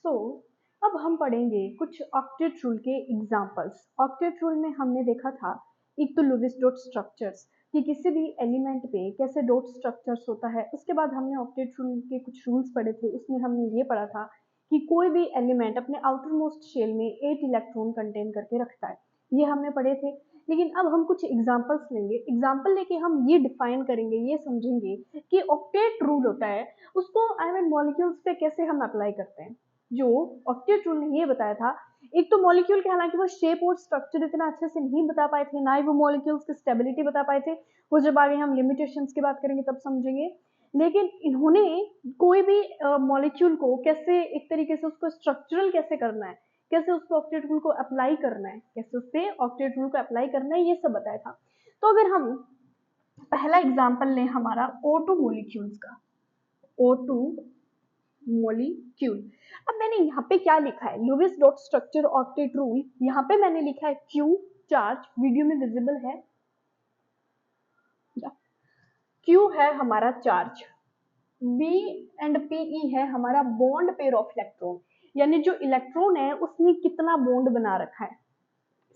सो अब हम पढ़ेंगे कुछ ऑक्टेट रूल के एग्जांपल्स। ऑक्टेट रूल में हमने देखा था एक तो लुईस डॉट स्ट्रक्चर्स कि किसी भी एलिमेंट पे कैसे डॉट स्ट्रक्चर्स होता है। उसके बाद हमने ऑक्टेट रूल के कुछ रूल्स पढ़े थे, उसमें हमने ये पढ़ा था कि कोई भी एलिमेंट अपने आउटर मोस्ट शेल में 8 इलेक्ट्रॉन कंटेन करके रखता है। ये हमने पढ़े थे। लेकिन अब हम कुछ एग्जांपल्स लेंगे, एग्जांपल लेके हम ये डिफाइन करेंगे, ये समझेंगे कि ऑक्टेट रूल होता है उसको मॉलिक्यूल्स पे कैसे हम अप्लाई करते हैं। जो ऑक्टेट रूल ने ये बताया था, एक तो मॉलिक्यूल के हालांकि वो शेप और स्ट्रक्चर इतना अच्छे से नहीं बता पाए थे, ना ही वो मॉलिक्यूल्स की स्टेबिलिटी बता पाए थे। वो जब आगे हम लिमिटेशंस की बात करेंगे तब समझेंगे। लेकिन इन्होंने कोई भी मॉलिक्यूल को कैसे एक तरीके से उसको स्ट्रक्चरल कैसे करना है, कैसे उसको ऑक्टेट रूल को अप्लाई करना है, कैसे उससे ऑक्टेट रूल को अप्लाई करना है, ये सब बताया था। तो अगर हम पहला एग्जांपल लें हमारा O2 मॉलिक्यूल्स का, O2 मॉलिक्यूल। अब मैंने यहाँ पे क्या लिखा है, Lewis dot structure octet rule, यहाँ पे मैंने लिखा है Q चार्ज, वीडियो में विजिबल है, Q है हमारा चार्ज, B एंड PE है हमारा बॉन्ड पेयर ऑफ इलेक्ट्रॉन, यानी जो इलेक्ट्रॉन है उसने कितना बॉन्ड बना रखा है,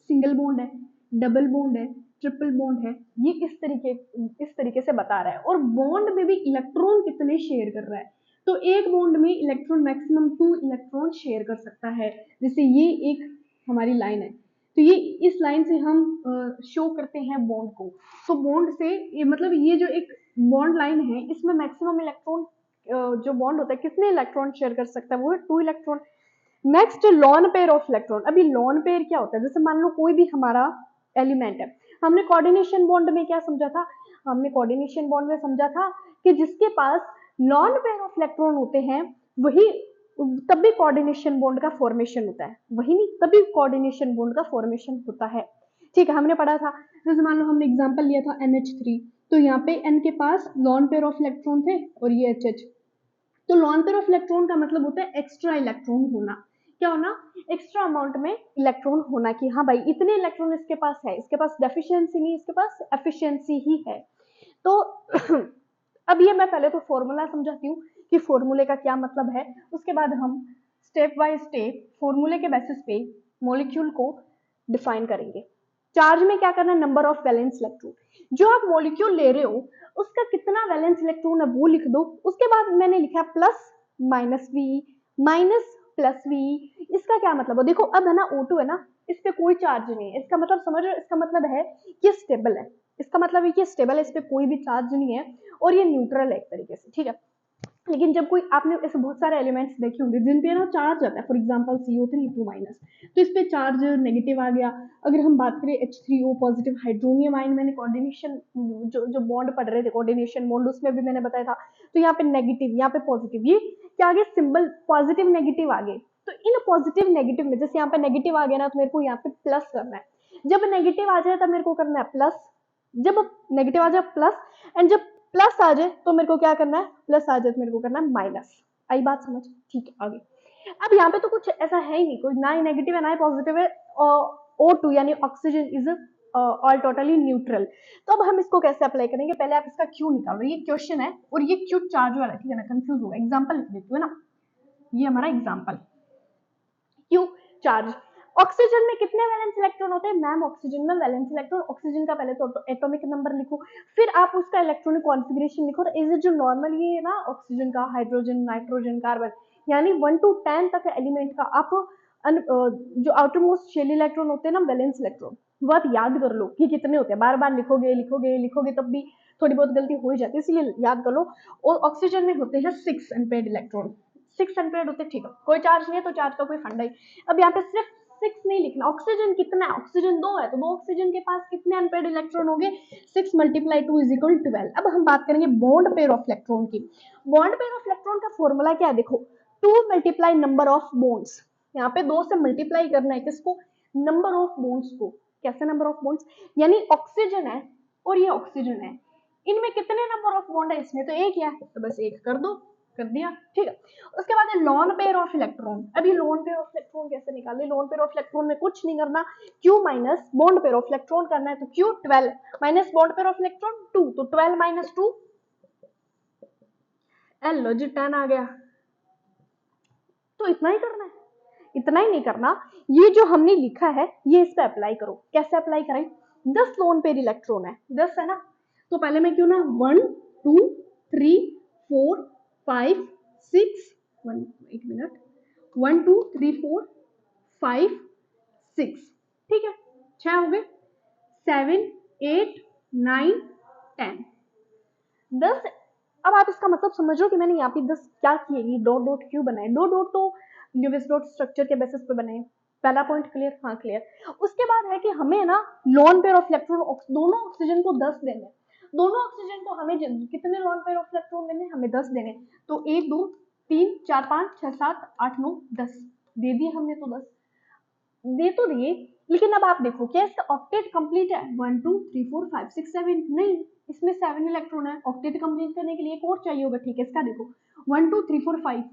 सिंगल बॉन्ड है, डबल बॉन्ड है, ट्रिपल बॉन्ड है, ये इस तरीके से बता रहा है। और बॉन्ड में भी इलेक्ट्रॉन कितने शेयर कर रहा है, तो एक बॉन्ड में इलेक्ट्रॉन मैक्सिमम 2 इलेक्ट्रॉन शेयर कर सकता है। जैसे ये एक हमारी लाइन है, तो ये इस लाइन से हम शो करते हैं बॉन्ड को। तो बॉन्ड से मतलब ये जो एक बॉन्ड लाइन है इसमें मैक्सिमम इलेक्ट्रॉन जो बॉन्ड होता है कितने इलेक्ट्रॉन शेयर कर सकता है, वो है 2 electron. Next lone pair of electron. अभी लॉन पेयर क्या होता है, जैसे मान लो कोई भी हमारा एलिमेंट है, हमने कोऑर्डिनेशन बॉन्ड में क्या समझा था, हमने कोऑर्डिनेशन बॉन्ड में समझा था कि जिसके पास लॉन पेयर ऑफ इलेक्ट्रॉन होते हैं वही तब भी कोऑर्डिनेशन बॉन्ड का फॉर्मेशन होता है, वही नहीं तभी कोऑर्डिनेशन बॉन्ड का फॉर्मेशन होता है। ठीक है, हमने पढ़ा था। जैसे मान लो हमने एग्जांपल लिया था NH3, तो यहाँ पे N के पास लॉन पेयर ऑफ इलेक्ट्रॉन थे और ये HH। तो लॉन पेयर ऑफ इलेक्ट्रॉन का मतलब होता है एक्स्ट्रा इलेक्ट्रॉन होना। क्या होना, एक्स्ट्रा अमाउंट में इलेक्ट्रॉन होना, कि हाँ भाई इतने इलेक्ट्रॉन इसके पास है, इसके पास डेफिशिएंसी नहीं, इसके पास एफिशिएंसी ही है। तो अब ये मैं पहले तो फॉर्मूला समझाती हूँ कि फॉर्मूले का क्या मतलब है, उसके बाद हम स्टेप बाय स्टेप फॉर्मूले के बेसिस पे मॉलिक्यूल को डिफाइन करेंगे। चार्ज में क्या करना है, नंबर ऑफ वैलेंस इलेक्ट्रॉन, जो आप मॉलिक्यूल ले रहे हो उसका कितना वैलेंस इलेक्ट्रॉन है वो लिख दो। उसके बाद मैंने लिखा plus minus V, minus plus V. इसका क्या मतलब है, देखो अब है ना O2 है ना, इस पे कोई चार्ज नहीं है, इसका मतलब समझ रहे हो, इसका मतलब है ये स्टेबल है, इसका मतलब है कि स्टेबल है, इस पे कोई भी चार्ज नहीं है और ये न्यूट्रल है एक तरीके से। ठीक है, लेकिन जब कोई आपने ऐसे बहुत सारे एलिमेंट्स देखे होंगे जिन पे ना चार्ज आता है, फॉर एग्जांपल CO3 माइनस, तो इस पे चार्ज नेगेटिव आ गया। अगर हम बात करें H3O पॉजिटिव हाइड्रोनियम आयन, मैंने कोऑर्डिनेशन जो बॉन्ड पढ़ रहे थे कोऑर्डिनेशन बॉन्ड, उसमें भी मैंने बताया था। तो यहाँ पे नेगेटिव, यहाँ पे पॉजिटिव, ये क्या आ गया, सिंबल पॉजिटिव नेगेटिव आ गए। तो इन पॉजिटिव नेगेटिव में जैसे यहाँ पे नेगेटिव आ गया ना, तो मेरे को यहाँ पे प्लस करना है। जब नेगेटिव आ जाए तब मेरे को करना है प्लस, जब नेगेटिव आ जाए प्लस, एंड जब प्लस आ जाए तो मेरे को क्या करना है, प्लस आ जाए तो मेरे को करना है माइनस। आई बात समझ, ठीक है आगे। अब यहाँ पे तो कुछ ऐसा है ही नहीं, कोई ना ही नेगेटिव है ना ही पॉजिटिव है, O2 यानी oxygen is all totally neutral. तो अब हम इसको कैसे अप्लाई करेंगे, पहले आप इसका क्यू निकालो, ये क्वेश्चन है और ये क्यू चार्ज वाला, ठीक है ना, कंफ्यूज होगा। एग्जाम्पल लिख देती हूँ ना, ये हमारा एग्जाम्पल क्यू चार्ज। ऑक्सीजन में कितने वैलेंस इलेक्ट्रॉन होते हैं मैम, ऑक्सीजन में वैलेंस इलेक्ट्रॉन, ऑक्सीजन का पहले तो एटॉमिक नंबर लिखो, फिर आप उसका इलेक्ट्रॉनिक कॉन्फ़िगरेशन लिखो। इज इट जो नॉर्मल ये है ना ऑक्सीजन का, हाइड्रोजन, नाइट्रोजन, कार्बन, यानी 1 to 10 तक एलिमेंट का आप जो आउटर मोस्ट शेल इलेक्ट्रॉन होते हैं ना वैलेंस इलेक्ट्रॉन, वो आप याद कर लो कि कितने होते हैं। बार बार लिखोगे लिखोगे लिखोगे तब भी थोड़ी बहुत गलती हो ही जाती है, इसलिए याद कर लो। और ऑक्सीजन में होते हैं 6 अनपेयर्ड इलेक्ट्रॉन, 6 अनपेयर्ड होते हैं, ठीक है, कोई चार्ज नहीं है तो चार्ज का कोई फंडा ही। अब यहाँ पे सिर्फ 6 नहीं लिखना, ऑक्सीजन कितना है, ऑक्सीजन 2 है तो 2 ऑक्सीजन के पास कितने अनपेयर्ड इलेक्ट्रॉन होंगे, 6 × 2 = 12। अब हम बात करेंगे बॉन्ड पेयर ऑफ इलेक्ट्रॉन की। बॉन्ड पेयर ऑफ इलेक्ट्रॉन का फॉर्मूला क्या है, देखो 2 × नंबर ऑफ बॉन्ड्स, यहाँ पे 2 से मल्टीप्लाई करना है किसको, नंबर ऑफ बॉन्ड्स को। कैसे नंबर ऑफ बॉन्ड्स, यानी ऑक्सीजन है और ये ऑक्सीजन है, इनमें कितने नंबर ऑफ बॉन्ड है, इसमें तो एक है तो बस एक कर दो, कर दिया, ठीक है। उसके बाद है लॉन पेयर ऑफ इलेक्ट्रॉन। अभी लॉन पेयर ऑफ इलेक्ट्रॉन कैसे निकाले, लॉन पेयर ऑफ इलेक्ट्रॉन में कुछ नहीं करना, Q minus bond pair of electron करना है, तो Q 12 minus bond pair of electron 2, तो 12 - 2 L लो जी 10 आ गया, तो इतना ही करना है, इतना ही नहीं करना, ये जो हमने लिखा है ये इस पे अप्लाई करो। कैसे अप्लाई करें? 10 लोन पेयर इलेक्ट्रॉन है, 10 है ना, तो पहले मैं क्यों ना 1 2 3 4 5 6 1 एक मिनट 1 2 3 4 5 6, ठीक है, 6 हो गए, 7 8 9 10 10। अब आप इसका मतलब समझ लो कि मैंने यहाँ पे 10 क्या किए, ये डॉट डॉट क्यों बनाए? डॉट डॉट तो ल्यूविस डॉट स्ट्रक्चर के बेसिस पे बनाए। पहला पॉइंट क्लियर? हाँ क्लियर। उसके बाद है कि हमें ना लॉन पेयर ऑफ इलेक्ट्रॉन दोनों ऑक्सीजन को 10 देने, दोनों ऑक्सीजन को हमें कितने लॉन पेयर ऑफ इलेक्ट्रॉन देने? हमें 10 देने। तो 1 2 3 4 5 6 7 8 9 10 दे दिए हमने, तो 10 दे तो दिए, लेकिन अब आप देखो क्या इसका ऑक्टेट कंप्लीट है? 1 2 3 4 5 6 7 नहीं, इसमें 7 इलेक्ट्रॉन है, ऑक्टेट कंप्लीट करने के लिए एक और चाहिए होगा, ठीक है, इसका देखो 1 2 3 4 5,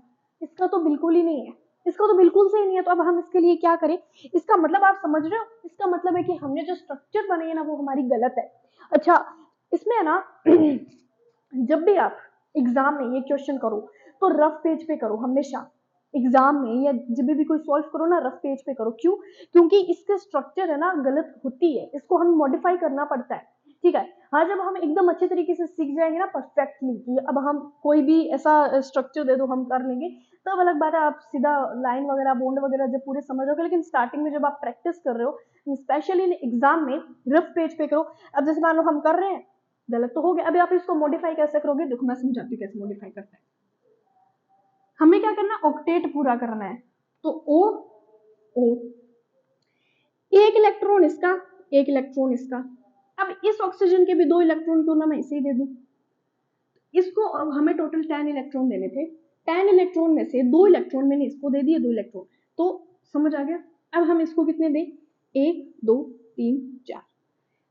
इसका तो बिल्कुल ही नहीं है, इसका तो बिल्कुल सही नहीं है। तो अब हम इसके लिए क्या करें? इसका मतलब आप समझ रहे हो, इसका मतलब है कि हमने जो स्ट्रक्चर बनाई है ना वो हमारी गलत है। अच्छा, इसमें है ना जब भी आप एग्जाम में ये क्वेश्चन करो तो रफ पेज पे करो हमेशा, एग्जाम में या जब भी कोई सॉल्व करो ना रफ पेज पे करो। क्यों? क्योंकि इसके स्ट्रक्चर है ना गलत होती है, इसको हम मॉडिफाई करना पड़ता है, ठीक है। हाँ, जब हम एकदम अच्छे तरीके से सीख जाएंगे ना परफेक्टली कि अब हम कोई भी ऐसा स्ट्रक्चर दे दो हम कर लेंगे, तब अलग बात है, आप सीधा लाइन वगैरह बॉन्ड वगैरह जब पूरे समझ लोगे। लेकिन स्टार्टिंग में जब आप प्रैक्टिस कर रहे हो स्पेशली एग्जाम में, रफ पेज पे करो। अब जैसे मान लो हम कर रहे हैं, गलत तो हो गया, अभी आप इसको मॉडिफाई कैसे करोगे? देखो मैं समझाती हूँ कैसे मॉडिफाई करते हैं। हमें क्या करना है? ऑक्टेट पूरा करना है, तो ओ ओ, एक इलेक्ट्रॉन इसका, एक इलेक्ट्रॉन इसका। अब इस ऑक्सीजन के भी 2 इलेक्ट्रॉन क्यों ना मैं इसे ही दे दूं, इसको अब हमें टोटल 10 इलेक्ट्रॉन देने थे, 10 इलेक्ट्रॉन में से 2 इलेक्ट्रॉन मैंने इसको दे दिए, 2 इलेक्ट्रॉन, तो समझ आ गया। अब हम इसको कितने दें? 1 2 3 4,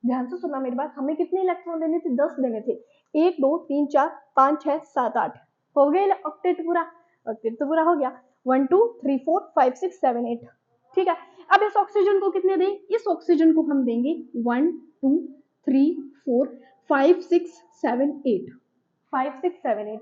ध्यान से सुनना मेरी बात, हमें कितने इलेक्ट्रॉन देने थे? 10 देने थे। 1 2 3 4 5 6 7 8 हो गया ऑक्टेट पूरा, ऑक्टेट तो पूरा हो गया। 1 2 3 4 5 6 7 8, ठीक है। अब इस ऑक्सीजन को कितने दें? इस ऑक्सीजन को हम देंगे 1 2 3 4 5 6 7 8, 5 6 7 8।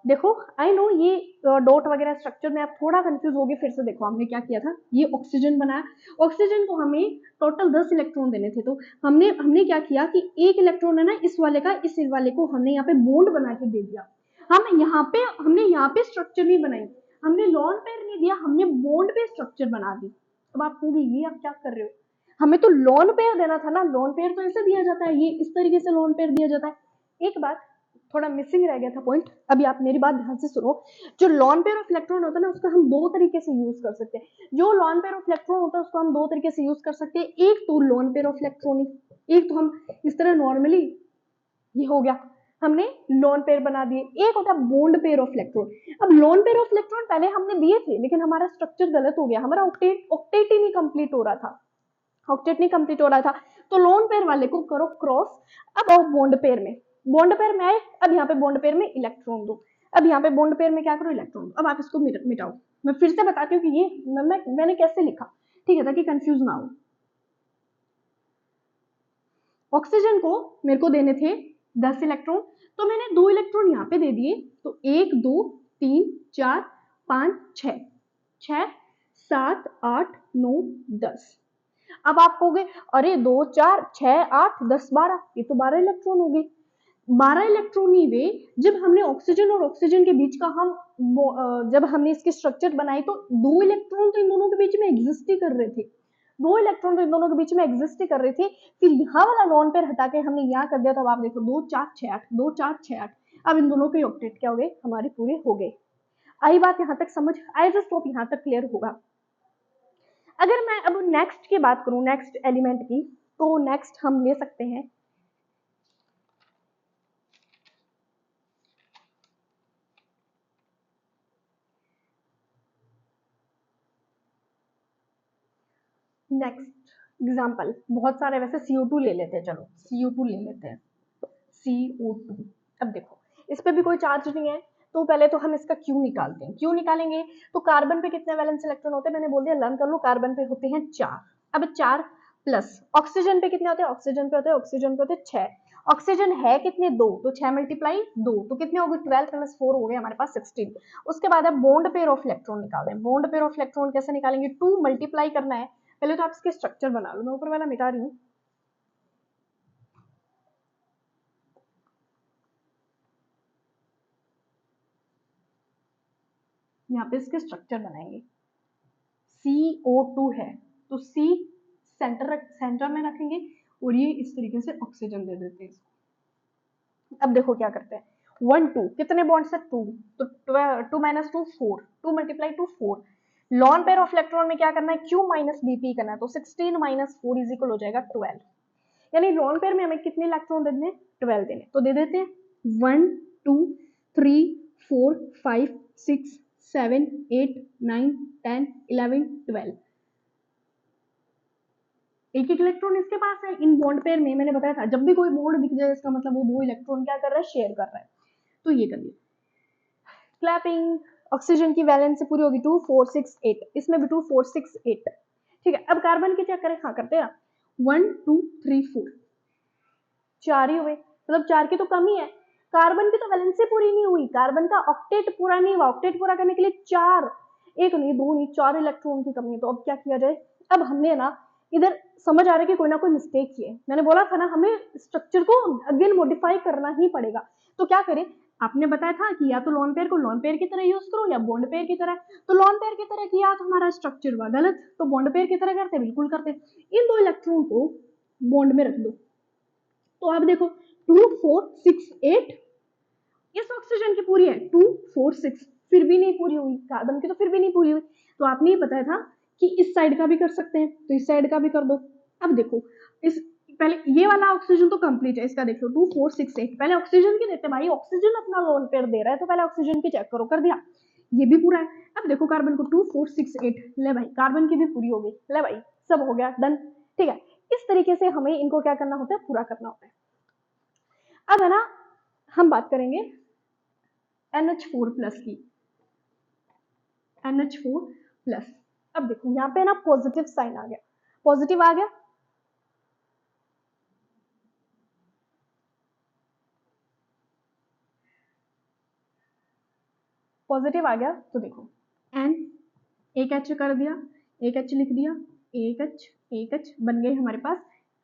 देखो आई नो ये डॉट वगैरह स्ट्रक्चर में आप थोड़ा कंफ्यूज हो गए, फिर से देखो हमने क्या किया था, ये ऑक्सीजन बनाया, ऑक्सीजन को हमें टोटल 10 इलेक्ट्रॉन देने थे, तो हमने हमने क्या किया कि एक इलेक्ट्रॉन है ना इस वाले का, इस वाले को हमने यहाँ पे बॉन्ड बना के दे दिया। हमने यहाँ पे स्ट्रक्चर नहीं बनाई, हमने लॉन पेयर नहीं दिया, हमने बॉन्ड पे स्ट्रक्चर बना दी। अब आप कहोगे ये आप क्या कर रहे हो, हमें तो लॉन पेयर देना था ना, लॉन पेयर तो ऐसे दिया जाता है, ये इस तरीके से लॉन पेयर दिया जाता है। एक बात थोड़ा मिसिंग रह गया था पॉइंट, अभी आप मेरी बात ध्यान से सुनो। जो लॉन पेयर ऑफ इलेक्ट्रॉन होता है ना उसका हम 2 तरीके से यूज कर सकते हैं, जो लॉन पेयर ऑफ इलेक्ट्रॉन होता है उसको हम 2 तरीके से यूज कर सकते हैं। एक तो लॉन पेयर ऑफ इलेक्ट्रॉनिक, एक तो हम इस तरह नॉर्मली, ये हो गया हमने लॉन पेयर बना दिए, एक होता है बॉन्ड पेयर ऑफ इलेक्ट्रॉन। अब लॉन पेयर ऑफ इलेक्ट्रॉन पहले हमने दिए थे, लेकिन हमारा स्ट्रक्चर गलत हो गया, हमारा ऑक्टेट ही नहीं कंप्लीट हो रहा था, ऑक्टेट नहीं कंप्लीट हो रहा था, तो लोन पेयर वाले को करो क्रॉस। अब आओ बॉन्ड पेयर में, बॉन्ड पेयर में आए, अब यहाँ पे बॉन्ड पेयर में इलेक्ट्रॉन दो, अब यहाँ पे बॉन्ड पेयर में क्या करो? इलेक्ट्रॉन दो। अब आप इसको मिटाओ, मैं फिर से बताती हूँ कि ये मैंने कैसे लिखा, ठीक है, ताकि कंफ्यूज ना हो। ऑक्सीजन को मेरे को देने थे 10 इलेक्ट्रॉन, तो मैंने 2 इलेक्ट्रॉन यहाँ पे दे दिए, तो 1 2 3 4 5 6 6 7 8 9 10। अब आप कहोगे अरे 2 4 6 8 10 12, ये तो 12 इलेक्ट्रॉन हो गए। 12 इलेक्ट्रॉन ही वे, जब हमने ऑक्सीजन और ऑक्सीजन के बीच का जब हमने इसके स्ट्रक्चर बनाए तो 2 इलेक्ट्रॉन तो इन दोनों के बीच में एग्जिस्ट ही कर रहे थे, 2 इलेक्ट्रॉन तो इन दोनों के बीच में एग्जिस्ट ही कर रहे थे। फिर यहाँ वाला लॉन पेयर हटा के हमने यहाँ कर दिया, तो अब आप देखो 2 4 6 8 2 4 6 8, अब इन दोनों के ऑक्टेट क्या हो गए? हमारे पूरे हो गए। आई बात यहाँ तक समझ? आई जस्ट होप यहाँ तक क्लियर होगा। अगर मैं अब नेक्स्ट की बात करूं, नेक्स्ट एलिमेंट की, तो नेक्स्ट हम ले सकते हैं नेक्स्ट एग्जांपल, बहुत सारे वैसे CO2 ले लेते हैं, चलो CO2 ले लेते हैं, CO2। अब देखो इस पे भी कोई चार्ज नहीं है, तो पहले तो हम इसका Q निकालते हैं। क्यों निकालेंगे? तो कार्बन पे कितने वैलेंस इलेक्ट्रॉन होते हैं? मैंने बोल दिया, लर्न कर लो, कार्बन पे होते हैं 4। अब 4 प्लस ऑक्सीजन पे कितने होते हैं? ऑक्सीजन पे होते हैं 6। ऑक्सीजन है कितने, 2, तो 6 मल्टीप्लाई 2 तो कितने हो गए, 12 प्लस 4 हो गए हमारे पास 16। उसके बाद है बॉन्ड पेयर ऑफ इलेक्ट्रॉन निकालना है। बॉन्ड पेयर ऑफ इलेक्ट्रॉन कैसे निकालेंगे, 2 मल्टीप्लाई करना है। पहले तो आप इसके स्ट्रक्चर बना लो, मैं ऊपर वाला मिटा रही हूँ। यहाँ पे इसके स्ट्रक्चर बनाएंगे। CO2 है तो C सेंटर में रखेंगे और ये इस तरीके से ऑक्सीजन दे देते हैं इसको। अब देखो क्या करते हैं, 1 2 कितने बॉन्ड्स है, 2, तो 2 minus 2 4, 2 multiply 2 4। Lone pair of electron में क्या करना है, Q माइनस Bp करना है, तो 16 माइनस 4 इज इक्वल हो जाएगा 12। यानी लॉन पेयर में हमें कितने इलेक्ट्रॉन देने, 12 देने, तो दे देते हैं 1 2 3 4 5 6 7 8 9 10 11 12। एक एक इलेक्ट्रॉन इसके पास है। इन बॉन्ड पेयर में मैंने बताया था जब भी कोई बॉन्ड दिख जाए इसका मतलब वो 2 इलेक्ट्रॉन क्या कर रहा है, शेयर कर रहा है। तो ये कर लिया। क्लैपिंग, ऑक्सीजन की वैलेंसी पूरी होगी 2 4 6 8, इसमें भी 2 4 6 8। ठीक है, अब कार्बन की चेक करें, हाँ करते हैं 1 2 3 4, 4 ही हुए, मतलब 4 की तो कमी है। कार्बन की तो वैलेंसी पूरी नहीं हुई, कार्बन का ऑक्टेट पूरा नहीं हुआ। ऑक्टेट पूरा करने के लिए 4, एक नहीं 2 नहीं 4 इलेक्ट्रॉन की कमी है। तो अब क्या किया जाए, अब हमने ना इधर समझ आ रहा है कि कोई ना कोई मिस्टेक की है। मैंने बोला था ना हमें स्ट्रक्चर को अगेन मॉडिफाई करना ही पड़ेगा। तो क्या करें, आपने बताया था कि या तो लॉन पेयर को लॉन पेयर की तरह यूज करो या बॉन्ड पेयर की तरह। तो लॉन पेयर की तरह किया तो हमारा स्ट्रक्चर हुआ गलत, तो बॉन्ड पेयर की तरह करते, बिल्कुल करते। इन 2 इलेक्ट्रॉन को बॉन्ड में रख दो, तो आप देखो 2 4 6 8, इस ऑक्सीजन की पूरी है 2 4 6, फिर भी नहीं पूरी हुई, कार्बन की तो फिर भी नहीं पूरी हुई। तो आपने ये बताया था कि इस साइड का भी कर सकते हैं, तो इस साइड का भी कर दो। अब देखो इस पहले ये वाला ऑक्सीजन तो कंप्लीट है, इसका देख लो 2 4 6 8। पहले ऑक्सीजन की देते भाई, ऑक्सीजन अपना लोन पेयर दे रहा है तो पहले ऑक्सीजन की चेक करो, कर दिया, ये भी पूरा है। अब देखो कार्बन को 2 4 6 8, ले भाई कार्बन की भी पूरी हो गई, ले भाई सब हो गया, डन। ठीक है, इस तरीके से हमें इनको क्या करना होता है, पूरा करना होता है। अब है ना, हम बात करेंगे NH4 प्लस की, NH4 प्लस। अब देखो यहाँ पे ना पॉजिटिव साइन आ गया, पॉजिटिव आ गया, पॉजिटिव आ गया। तो देखो N, एक H कर दिया, एक H लिख दिया, एक H बन गए हमारे पास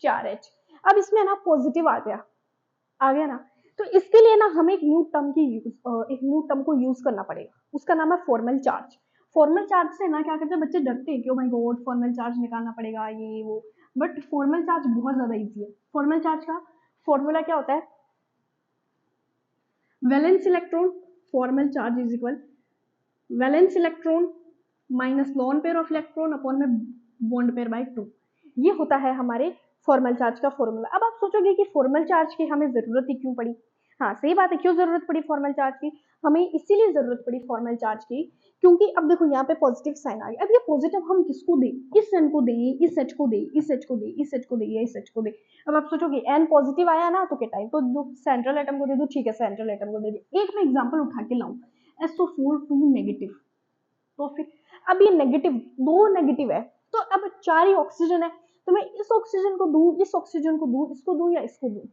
4H। अब इसमें ना पॉजिटिव आ गया ना, तो इसके लिए ना हमें एक न्यू टर्म को यूज करना पड़ेगा, उसका नाम है फॉर्मल चार्ज। फॉर्मल चार्ज से ना क्या करते हैं बच्चे, डरते हैं कि oh my God formal charge निकालना पड़ेगा ये वो, बट फॉर्मल चार्ज बहुत ज्यादा इजी है। फॉर्मल चार्ज का फॉर्मूला क्या होता है, valence electron, formal charge is equal valence electron minus lone pair of electron upon में बॉन्ड पेयर बाय 2। ये होता है हमारे फॉर्मल चार्ज का फॉर्मूला। अब आप सोचोगे कि फॉर्मल चार्ज की हमें जरूरत ही क्यों पड़ी। हाँ सही बात है, क्यों जरूरत पड़ी फॉर्मल चार्ज की, हमें इसीलिए जरूरत पड़ी फॉर्मल चार्ज की क्योंकि अब देखो यहाँ पे पॉजिटिव साइन आ गया। अब ये पॉजिटिव हम किसको दें, इस एन को दें, इस एच को दें, इस एच को दें, इस एच को दें या इस एच को दें। अब आप सोचोगे एन पॉजिटिव आया ना तो केटाइन तो दो, सेंट्रल एटम को दे दो, ठीक है सेंट्रल एटम को दे दे। एक मैं एग्जाम्पल उठा के लाऊं, SO4 2 नेगेटिव, तो फिर अब ये नेगेटिव, 2 नेगेटिव है तो अब 4 ही ऑक्सीजन है, तो मैं इस ऑक्सीजन को दूं, इस ऑक्सीजन को दूं, इसको दूं या इसको दूं,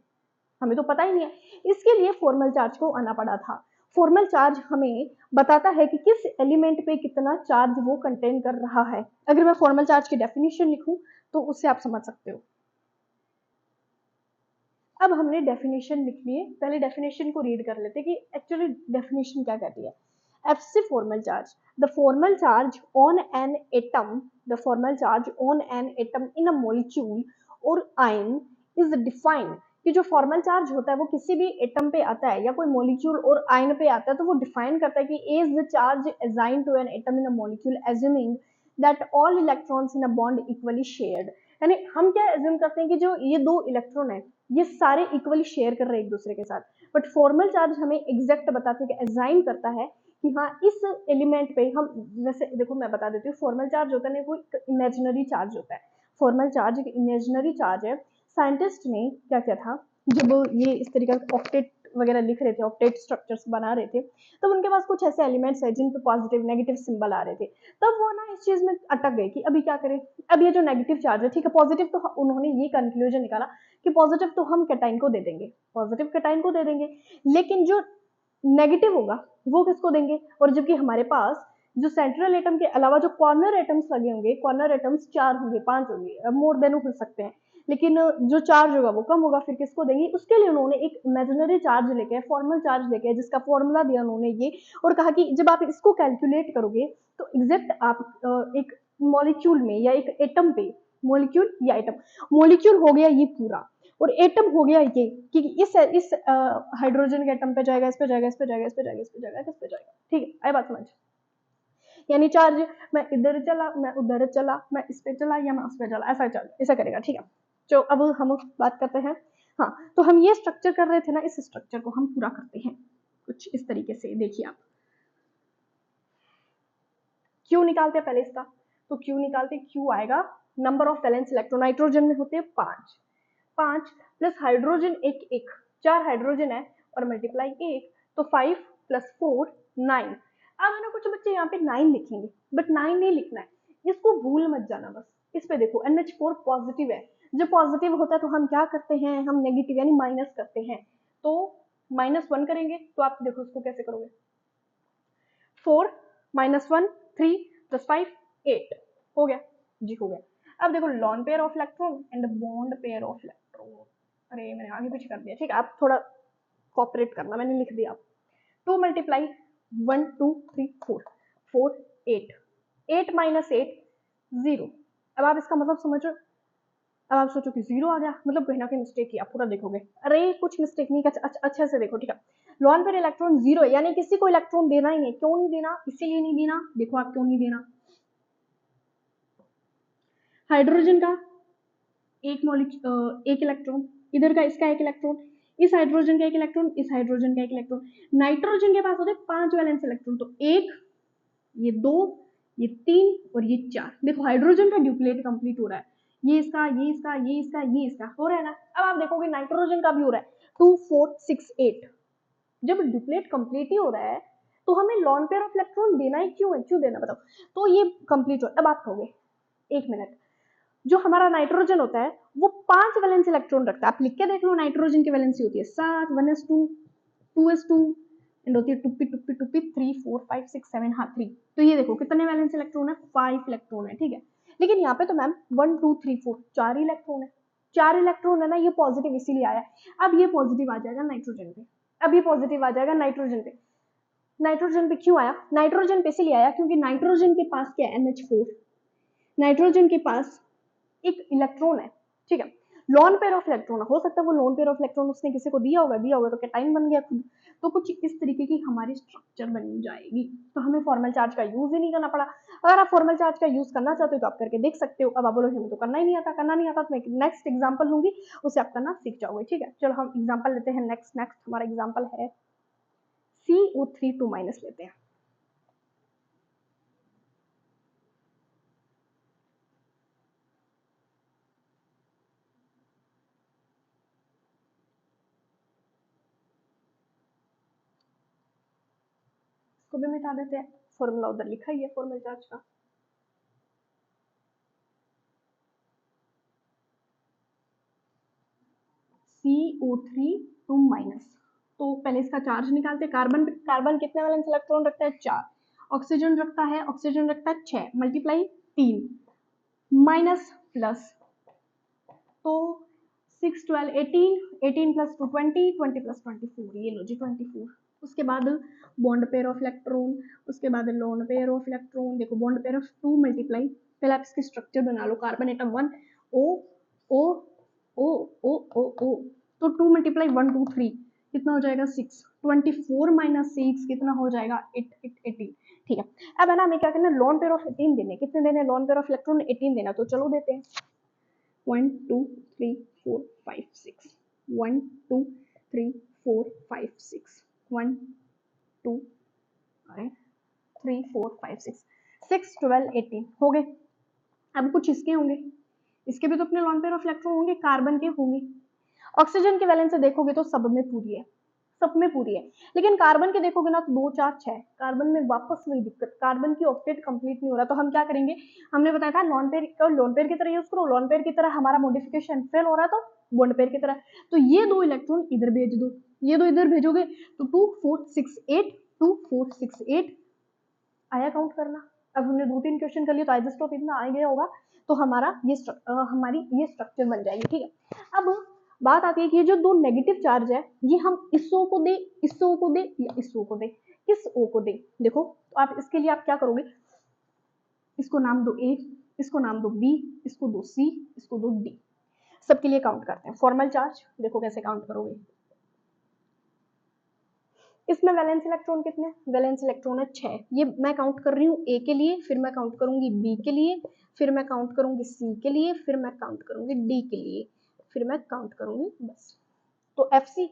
हमें तो पता ही नहीं है। इसके लिए फॉर्मल चार्ज को आना पड़ा था। फॉर्मल चार्ज हमें बताता है कि किस एलिमेंट पे कितना चार्ज वो कंटेन कर रहा है। अगर मैं फॉर्मल चार्ज की डेफिनेशन लिखूं तो उससे आप समझ सकते हो। अब हमने डेफिनेशन लिख लिए, पहले डेफिनेशन को रीड कर लेते कि एक्चुअली डेफिनेशन क्या कहती है। FC formal charge, the formal charge on an atom, the formal charge on an atom in a molecule or ion is defined, कि जो फॉर्मल चार्ज होता है वो किसी भी एटम पे आता है या कोई मॉलिक्यूल और आयन पे आता है तो वो डिफाइन करता है कि is the charge assigned to an atom in a molecule assuming that all electrons in a bond equally shared। यानी हम क्या एज्यूम करते हैं कि जो ये 2 इलेक्ट्रॉन है ये सारे इक्वली शेयर कर रहे हैं एक दूसरे के साथ, बट फॉर्मल चार्ज हमें एग्जैक्ट बताते हैं कि असाइन करता है कि हाँ इस एलिमेंट पे हम, वैसे देखो मैं बता देती हूँ, फॉर्मल चार्ज होता है ना कोई इमेजिनरी चार्ज होता है। फॉर्मल चार्ज एक इमेजिनरी चार्ज है। साइंटिस्ट ने क्या किया था, जब ये इस तरीके का ऑक्टेट वगैरह लिख रहे थे, ऑक्टेट स्ट्रक्चर्स बना रहे थे, तब उनके पास कुछ ऐसे एलिमेंट्स है जिन पे पॉजिटिव नेगेटिव सिंबल आ रहे थे, तब वो ना इस चीज में अटक गए कि अभी क्या करें। अब ये जो नेगेटिव चार्ज है, ठीक है, पॉजिटिव तो उन्होंने ये कंक्लूजन निकाला कि पॉजिटिव तो हम कैटाइन को दे देंगे, पॉजिटिव कैटाइन को दे देंगे, लेकिन जो नेगेटिव होगा वो किसको देंगे। और जबकि हमारे पास जो सेंट्रल एटम के अलावा जो कॉर्नर एटम्स लगे होंगे, कॉर्नर एटम्स 4 होंगे, 5 होंगे, मोर देन हो सकते हैं, लेकिन जो चार्ज होगा वो कम होगा, फिर किसको देंगे। उसके लिए उन्होंने एक इमेजिनरी चार्ज लेके, फॉर्मल चार्ज लेके, जिसका फॉर्मूला दिया उन्होंने ये, और कहा कि जब आप इसको कैलकुलेट करोगे तो एग्जैक्ट आप एक मॉलिक्यूल में या एक एटम पे, मॉलिक्यूल या एटम, मॉलिक्यूल हो गया ये पूरा, और एटम हो गया ये कि इस हाइड्रोजन के एटम पे जाएगा, इस पे जाएगा, इस पे जाएगा, इस पे जाएगा, इस पे जाएगा, किस पे जाएगा, ठीक है, आई बात समझ। यानी चार्ज मैं इधर चला, मैं उधर चला, मैं इस पे चला या मैं उस पे चला, ऐसा चल ऐसा करेगा, ठीक है। तो अब हम बात करते हैं, हाँ, तो हम ये स्ट्रक्चर कर रहे थे ना, इस स्ट्रक्चर को हम पूरा करते हैं कुछ इस तरीके से। देखिए आप क्यू निकालते हैं पहले इसका, तो क्यू निकालते, क्यू आएगा number of valence electron, nitrogen में होते हैं 5, 5 प्लस हाइड्रोजन एक एक, 4 हाइड्रोजन है और मल्टीप्लाई 1, तो 5 प्लस 4 9। अब है ना कुछ बच्चे यहाँ पे 9 लिखेंगे, बट 9 नहीं लिखना है, इसको भूल मत जाना बस। इस पे देखो NH4 पॉजिटिव है, जब पॉजिटिव होता है तो हम क्या करते हैं, हम नेगेटिव यानी माइनस करते हैं, तो -1 करेंगे, तो आप देखो इसको कैसे करोगे, 4 -1 3 + 5 8 हो गया जी, हो गया। अब देखो lone pair of electron and bond pair of electron, अरे मैंने आगे पीछे कर दिया, ठीक है, आप थोड़ा कॉपरेट करना, मैंने लिख दिया। 2 × 1 2 3 4 4 8 8 - 8 0। अब आप इसका मतलब समझो, अब आप सोचो कि 0 आ गया, मतलब कहीं ना कहीं मिस्टेक किया, पूरा देखोगे, अरे कुछ मिस्टेक नहीं, अच्छे से देखो, ठीक है। लॉन पेयर इलेक्ट्रॉन 0 यानी किसी को इलेक्ट्रॉन देना ही नहीं, क्यों नहीं देना, इसीलिए नहीं देना, देखो आप क्यों नहीं देना। हाइड्रोजन का एक इलेक्ट्रॉन, इधर का इसका एक इलेक्ट्रॉन, इस हाइड्रोजन का एक इलेक्ट्रॉन, इस हाइड्रोजन का एक इलेक्ट्रॉन। नाइट्रोजन के पास होते 5 वैलेंस इलेक्ट्रॉन, तो 1 ये 2 ये 3 और ये 4। देखो हाइड्रोजन का ड्यूप्लेट कंप्लीट हो रहा है, ये इसका ये इसका ये इसका ये इसका हो रहा है ना। अब आप देखोगे नाइट्रोजन का भी हो रहा है 2 4 6 8। जब ड्यूप्लेट कंप्लीट ही हो रहा है तो हमें लॉन पेयर ऑफ इलेक्ट्रॉन देना ही क्यों है, क्यों देना बताओ। तो ये कंप्लीट हो, अब आप कहोगे 1 मिनट, जो हमारा नाइट्रोजन होता है वो 5 वैलेंस इलेक्ट्रॉन रखता है, आप लिख के देख लो, नाइट्रोजन की वैलेंसी होती है 7 1s2 2s2 एंड होती है टुप्पी टुप्पी टुप्पी 3 4 5 6 7, हाँ 3। तो ये देखो कितने वैलेंस इलेक्ट्रॉन है, 5 इलेक्ट्रॉन है, ठीक है। लेकिन यहाँ पे तो मैम 1 2 3 4 4 इलेक्ट्रॉन है, 4 इलेक्ट्रॉन है ना, ये पॉजिटिव इसीलिए आया। अब ये पॉजिटिव आ जाएगा नाइट्रोजन पे, अब ये पॉजिटिव आ जाएगा नाइट्रोजन पे। नाइट्रोजन पे क्यों आया, नाइट्रोजन पे इसलिए आया क्योंकि नाइट्रोजन के पास क्या है, NH4, नाइट्रोजन के पास एक इलेक्ट्रॉन है, ठीक है। लॉन पेयर ऑफ इलेक्ट्रॉन हो सकता है वो लॉन पेयर ऑफ इलेक्ट्रॉन उसने किसी को दिया होगा तो कैटाइन बन गया खुद। तो कुछ इस तरीके की हमारी स्ट्रक्चर बन जाएगी, तो हमें फॉर्मल चार्ज का यूज ही नहीं करना पड़ा। अगर आप फॉर्मल चार्ज का यूज करना चाहते हो तो आप करके देख सकते हो। अब आप बोलो हमें तो करना ही नहीं आता, करना नहीं आता, तो मैं नेक्स्ट एग्जाम्पल लूंगी, उसे आप करना सीख जाओगे, ठीक है। चलो हम एग्जाम्पल लेते हैं, नेक्स्ट हमारा एग्जाम्पल है CO3 लेते हैं। इसको भी मिटा देते हैं, फॉर्मूला उधर लिखा ही है फॉर्मल चार्ज का। CO3 तो पहले इसका चार्ज निकालते हैं। कार्बन, कार्बन कितने वैलेंस इलेक्ट्रॉन रखता है, 4। ऑक्सीजन रखता है, ऑक्सीजन रखता है 6 मल्टीप्लाई 3 माइनस प्लस, तो 6 12 18 18 प्लस 2 20 20 प्लस 24, ये लो जी 24। उसके बाद बॉन्ड पेयर ऑफ इलेक्ट्रॉन, उसके बाद लोन पेयर ऑफ इलेक्ट्रॉन। देखो बॉन्ड पेयर ऑफ 2 मल्टीप्लाई, पहले आप इसकी स्ट्रक्चर बना लो, carbon atom 1 O O O O O O, तो 2 × 1 2 3 कितना हो जाएगा 6, 24 - 6 कितना हो जाएगा 18, ठीक है। अब है ना हमें क्या करना है, लॉन पेयर ऑफ 18 देने, कितने देने, लॉन पेयर ऑफ इलेक्ट्रॉन 18 देना, तो चलो देते हैं 1 2 3 4 5 6 1 2 3 4 5 6 1 2 3 4 5 6 6 12 18 हो गए। अब कुछ इसके होंगे, इसके भी तो अपने लॉन पेयर ऑफ इलेक्ट्रॉन होंगे, कार्बन के होंगे। ऑक्सीजन की वैलेंस से देखोगे तो सब में पूरी है, सब में पूरी है। लेकिन कार्बन के देखोगे ना तो 2 4 6, कार्बन में वापस वही दिक्कत, कार्बन की ऑक्टेट कंप्लीट नहीं हो रहा। तो हम क्या करेंगे, हमने बताया था लॉन पेयर को लोन पेयर की तरह यूज करो, लॉन पेयर की तरह हमारा मॉडिफिकेशन फेल हो रहा है तो बॉन्ड पेयर की तरह। तो ये 2 इलेक्ट्रॉन इधर भेज दो, ये 2 इधर भेजोगे तो 2 4 6 8, 2 4 6 8 आया, काउंट करना। अब हमने 2 3 क्वेश्चन कर लिए तो आइसोटोप इतना आ गया होगा, तो हमारा ये हमारी ये स्ट्रक्चर बन जाएगी, ठीक है। अब बात आती है कि ये जो 2 नेगेटिव चार्ज है, ये हम इस O को दे, इस O को दे या इस O को दे, किस O को दे। देखो तो आप इसके लिए आप क्या करोगे, इसको नाम दो A, इसको नाम दो B, इसको दो C, इसको दो D। सबके लिए काउंट करते हैं। फॉर्मल चार्ज देखो कैसे काउंट करोगे। इसमें वैलेंस इलेक्ट्रॉन कितने, वैलेंस इलेक्ट्रॉन है 6। ये मैं काउंट कर रही हूँ A के लिए, फिर मैं काउंट करूंगी B के लिए, फिर मैं काउंट करूंगी C के लिए, फिर मैं काउंट करूंगी D के लिए, फिर मैं काउंट करूंगी, बस। तो FC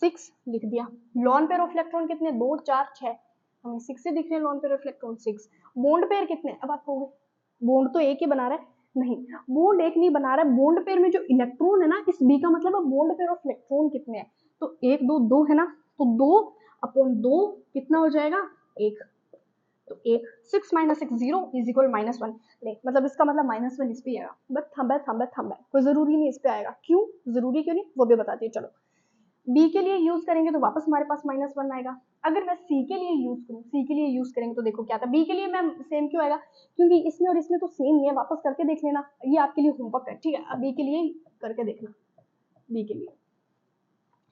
6 लिख दिया। लॉन पेयर ऑफ इलेक्ट्रॉन कितने, 2 4 6, हमें 6 से दिख रहे हैं lone pair of electron 6। Bond pair कितने, अब आप कहोगे बॉन्ड तो एक ही बना रहा है, नहीं बॉन्ड एक नहीं बना रहा है, बॉन्ड पेयर में जो इलेक्ट्रॉन है ना, इस B का मतलब है बॉन्ड पेयर ऑफ इलेक्ट्रॉन कितने हैं, तो 1 2 2 है ना, तो 2 अपॉन 2 कितना हो जाएगा 1, तो 1 6 माइनस 6 0 इज इक्वल -1। ले मतलब इसका मतलब -1 इस पे आएगा, बट थंब है, कोई जरूरी नहीं इस पे आएगा, क्यों जरूरी क्यों नहीं वो भी बताती है। चलो B के लिए यूज करेंगे तो वापस हमारे पास -1 आएगा। अगर मैं C के लिए यूज करूँ, C के लिए यूज करेंगे तो देखो क्या था, B के लिए मैम सेम क्यों आएगा, क्योंकि इसमें और इसमें तो सेम ही है, वापस करके देख लेना, ये आपके लिए होमवर्क है, ठीक है। B के लिए करके देखना, B के लिए।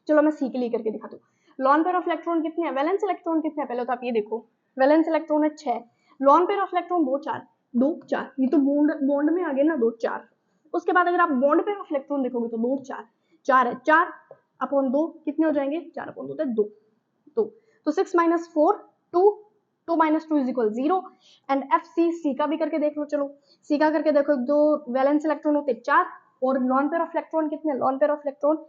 चलो मैं C के लिए करके दिखाती हूँ। लॉन पेयर ऑफ इलेक्ट्रॉन कितने हैं, वैलेंस इलेक्ट्रॉन कितने हैं, पहले तो आप ये देखो, वैलेंस इलेक्ट्रॉन है 6, लॉन पेयर ऑफ इलेक्ट्रॉन 2 4 2 4, ये तो बॉन्ड में आ गए ना 2 4। उसके बाद अगर आप बॉन्ड पेयर ऑफ इलेक्ट्रॉन देखोगे तो 2 4 4 है, 4 अपॉन 2 कितने हो जाएंगे, 4 अपॉन 2 2 2, तो 6 minus 4 2, 2 minus 2 is equal 0। And FC का भी करके देख लो, चलो C का करके देखो, जो वैलेंस इलेक्ट्रॉन होते 4 और लॉन पेयर ऑफ इलेक्ट्रॉन कितने, लॉन पेयर ऑफ इलेक्ट्रॉन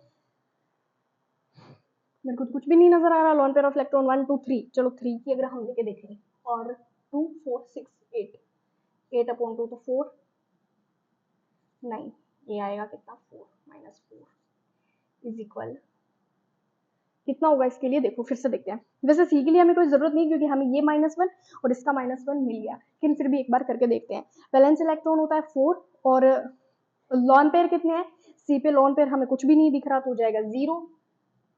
मेरे को तो कुछ भी नहीं नजर आ रहा, लॉन पेयर ऑफ इलेक्ट्रॉन 1 2 3, चलो 3 की अगर हम लेके देखें, और 2 4 6 8, 8 अपॉन 2 तो 4 9, ये आएगा कितना 4 माइनस 4 इज इक्वल कितना होगा, इसके लिए देखो फिर से देखते हैं। वैसे C के लिए हमें कोई जरूरत नहीं, क्योंकि हमें ये -1 और इसका -1 मिल गया, लेकिन फिर भी एक बार करके देखते हैं। वैलेंस इलेक्ट्रॉन होता है 4 और लॉन पेयर कितने हैं, C पे लॉन पेयर हमें कुछ भी नहीं दिख रहा, तो हो जाएगा 0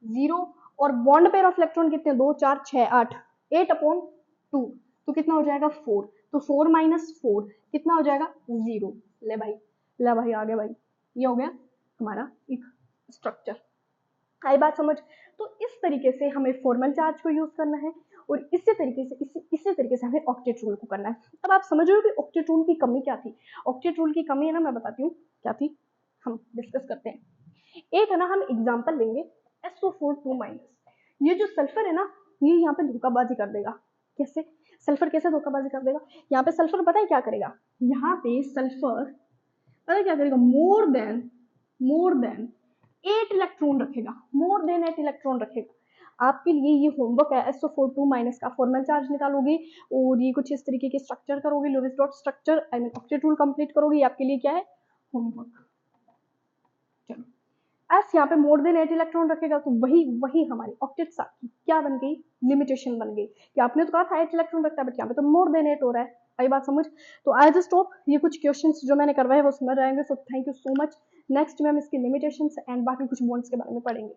0, और बॉन्ड पेयर ऑफ इलेक्ट्रॉन कितने 2 4 6 8, 8 अपॉन 2, तो कितना हो जाएगा 4, तो 4 माइनस 4 कितना हो जाएगा 0। ले भाई आ गया भाई, ये हो गया हमारा एक स्ट्रक्चर। आई बात समझ। तो इस तरीके से हमें फॉर्मल चार्ज को यूज करना है, और इसी तरीके से हमें ऑक्टेट रूल को करना है। अब आप समझ रहे हो कि ऑक्टेट रूल की कमी क्या थी। ऑक्टेट रूल की कमी है ना, मैं बताती हूँ क्या थी, हम डिस्कस करते हैं। एक है ना, हम एग्जांपल लेंगे SO4 2-, ये जो सल्फर है ना, ये यहाँ पे धोखाबाजी कर देगा। कैसे सल्फर कैसे धोखाबाजी कर देगा, यहाँ पे सल्फर पता है क्या करेगा, यहाँ पे सल्फर पता है क्या करेगा, मोर देन 8 इलेक्ट्रॉन रखेगा, मोर देन 8 इलेक्ट्रॉन रखेगा। आपके लिए ये होमवर्क है, SO4 2- का फॉर्मल चार्ज निकालोगे और ये कुछ इस तरीके के स्ट्रक्चर करोगे, Lorentz dot structure I mean octet rule complete करोगे, आपके लिए क्या है होमवर्क। चलो एस यहाँ पे मोर देन 8 इलेक्ट्रॉन रखेगा, तो वही हमारी ऑक्टेट की क्या बन गई, लिमिटेशन बन गई, कि आपने तो कहा था 8 इलेक्ट्रॉन रखता है, बट यहाँ पे तो मोर देन 8 हो रहा है। आई बात समझ। तो आई जस्ट होप ये कुछ क्वेश्चंस जो मैंने करवाए वो समझ आएंगे। So thank you so much. Next में हम इसकी लिमिटेशंस एंड बाकी कुछ बॉन्ड्स के बारे में पढ़ेंगे।